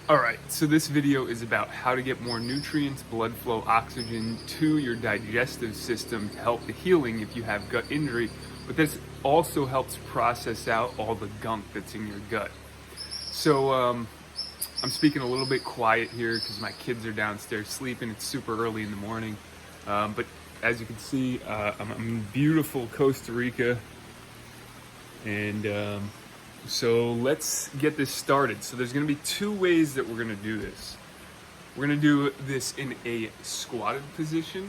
All right, so this video is about how to get more nutrients, blood flow, oxygen to your digestive system to help the healing if you have gut injury, but this also helps process out all the gunk that's in your gut. So I'm speaking a little bit quiet here because my kids are downstairs sleeping. It's super early in the morning, but as you can see, I'm in beautiful Costa Rica, and so let's get this started. So there's going to be two ways that we're going to do this. We're going to do this in a squatted position,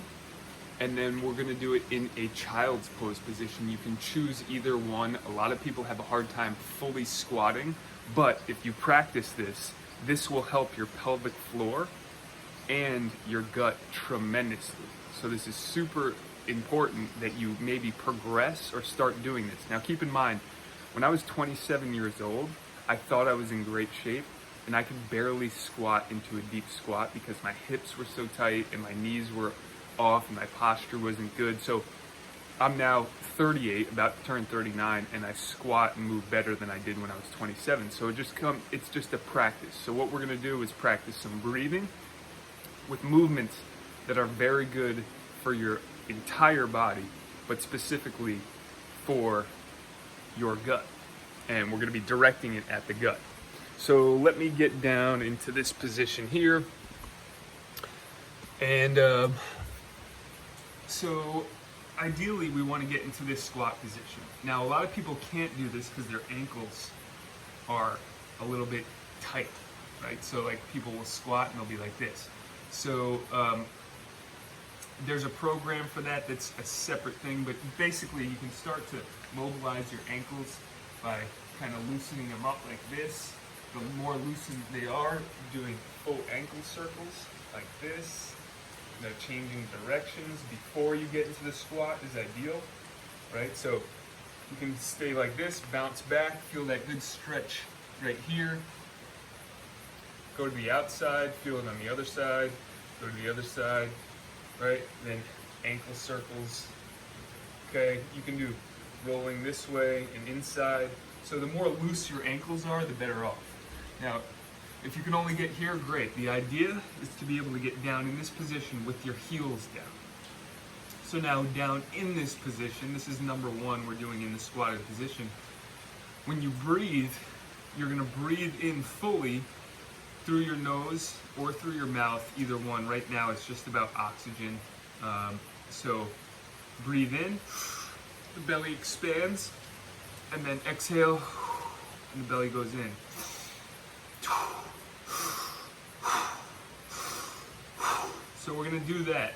and then we're going to do it in a child's pose position. You can choose either one. A lot of people have a hard time fully squatting, but if you practice this, this will help your pelvic floor and your gut tremendously. So this is super important that you maybe progress or start doing this. Now keep in mind, when I was 27 years old, I thought I was in great shape, and I could barely squat into a deep squat because my hips were so tight and my knees were off and my posture wasn't good. So I'm now 38, about to turn 39, and I squat and move better than I did when I was 27. So it's just a practice. So what we're gonna do is practice some breathing with movements that are very good for your entire body, but specifically for your gut, and we're going to be directing it at the gut. So let me get down into this position here, and so ideally we want to get into this squat position. Now a lot of people can't do this because their ankles are a little bit tight, right? So like people will squat and they'll be like this. So there's a program for that that's a separate thing, but basically you can start to mobilize your ankles by kind of loosening them up like this. The more loosened they are, doing full ankle circles like this, changing directions before you get into the squat is ideal, right? So you can stay like this, bounce back, feel that good stretch right here. Go to the outside, feel it on the other side, go to the other side, right? Then ankle circles. Okay, you can do rolling this way and inside. So the more loose your ankles are, the better off. Now, if you can only get here, great. The idea is to be able to get down in this position with your heels down. So now down in this position, this is number one we're doing in the squatted position. When you breathe, you're gonna breathe in fully through your nose or through your mouth, either one. Right now it's just about oxygen. So breathe in, the belly expands, and then exhale, and the belly goes in. So we're gonna do that.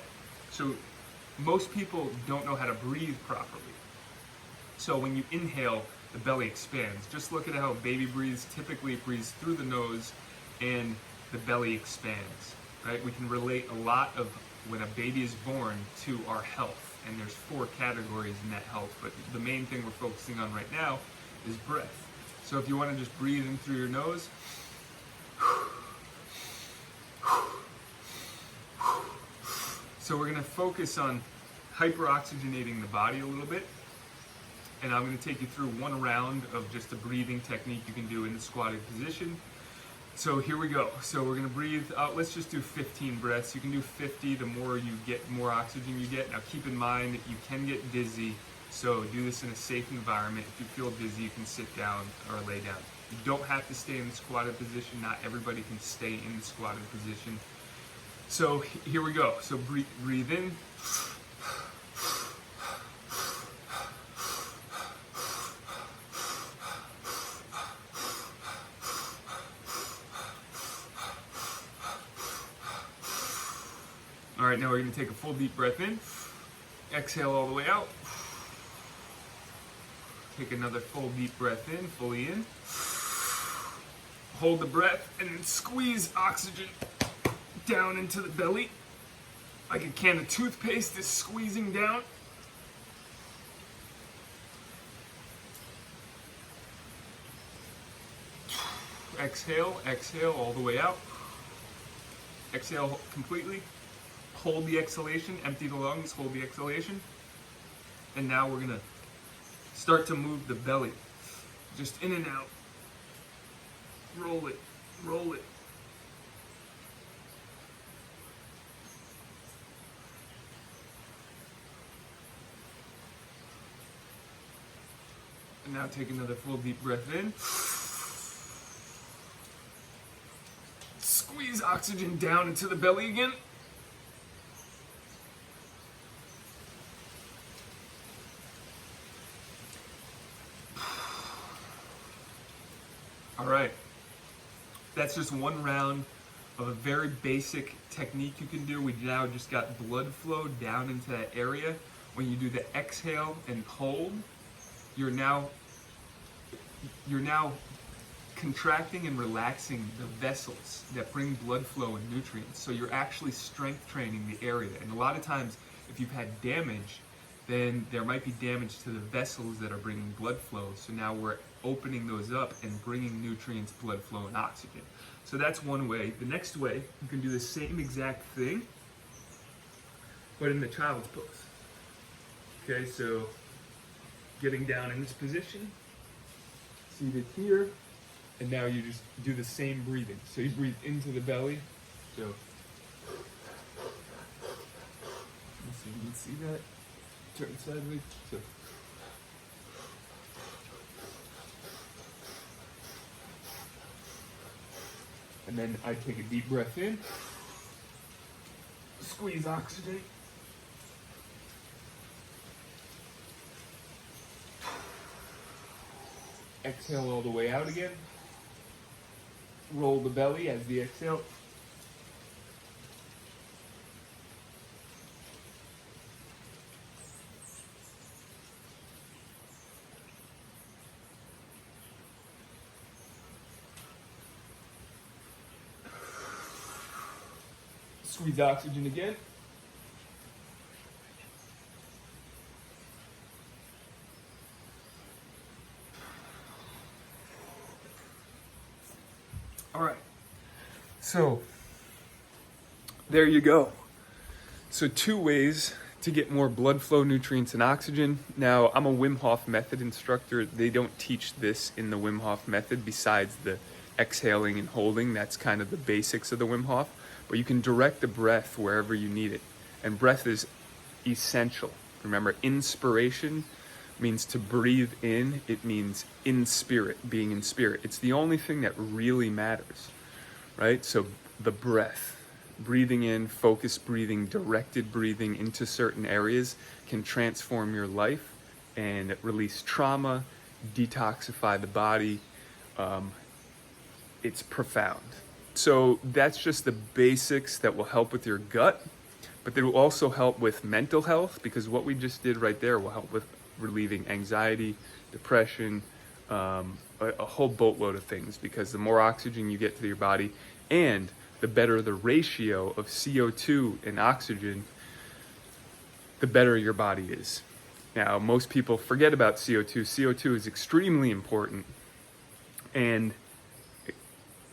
So most people don't know how to breathe properly. So when you inhale, the belly expands. Just look at how a baby breathes. Typically it breathes through the nose and the belly expands, right? We can relate a lot of when a baby is born to our health, and there's 4 categories in that health, but the main thing we're focusing on right now is breath. So if you want to just breathe in through your nose, so we're going to focus on hyperoxygenating the body a little bit, and I'm going to take you through one round of just a breathing technique you can do in the squatted position. So here we go. So we're gonna breathe out. Let's just do 15 breaths. You can do 50. The more you get, more oxygen you get. Now keep in mind that you can get dizzy, so do this in a safe environment. If you feel dizzy, you can sit down or lay down. You don't have to stay in the squatted position. Not everybody can stay in the squatted position. So here we go. So breathe in. All right, now we're going to take a full deep breath in. Exhale all the way out. Take another full deep breath in, fully in. Hold the breath and then squeeze oxygen down into the belly. Like a can of toothpaste is squeezing down. Exhale, exhale all the way out. Exhale completely. Hold the exhalation, empty the lungs, hold the exhalation. And now we're gonna start to move the belly. Just in and out. Roll it, roll it, Now take another full deep breath in. Squeeze oxygen down into the belly again. All right. That's just one round of a very basic technique you can do. We now just got blood flow down into that area. When you do the exhale and hold, you're now contracting and relaxing the vessels that bring blood flow and nutrients. So you're actually strength training the area. And a lot of times, if you've had damage, then there might be damage to the vessels that are bringing blood flow. So now we're opening those up and bringing nutrients, blood flow, and oxygen. So that's one way. The next way, you can do the same exact thing, but in the child's pose. Okay, so getting down in this position, seated here, and now you just do the same breathing. So you breathe into the belly. So, let's see, you can see that. Turn sideways. So. And then I take a deep breath in, squeeze oxygen. Exhale all the way out again. Roll the belly as the exhale. Squeeze oxygen again. All right, so there you go. So 2 ways to get more blood flow, nutrients, and oxygen. Now, I'm a Wim Hof method instructor. They don't teach this in the Wim Hof method besides the exhaling and holding. That's kind of the basics of the Wim Hof. But you can direct the breath wherever you need it. And breath is essential. Remember, inspiration means to breathe in. It means in spirit, being in spirit. It's the only thing that really matters, right? So the breath, breathing in, focused breathing, directed breathing into certain areas can transform your life and release trauma, detoxify the body. It's profound. So that's just the basics that will help with your gut, but they will also help with mental health, because what we just did right there will help with relieving anxiety, depression, a whole boatload of things, because the more oxygen you get to your body and the better the ratio of CO2 and oxygen, the better your body is. Now, most people forget about CO2. CO2 is extremely important, and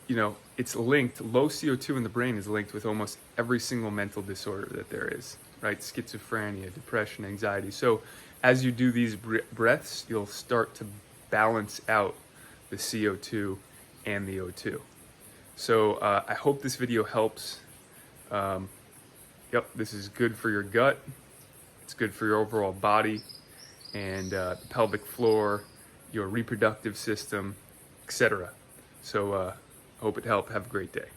you know, it's linked, low CO2 in the brain is linked with almost every single mental disorder that there is, right? Schizophrenia, depression, anxiety. So as you do these breaths, you'll start to balance out the CO2 and the O2. So I hope this video helps. Yep, this is good for your gut. It's good for your overall body and the pelvic floor, your reproductive system, etc. So I hope it helped. Have a great day.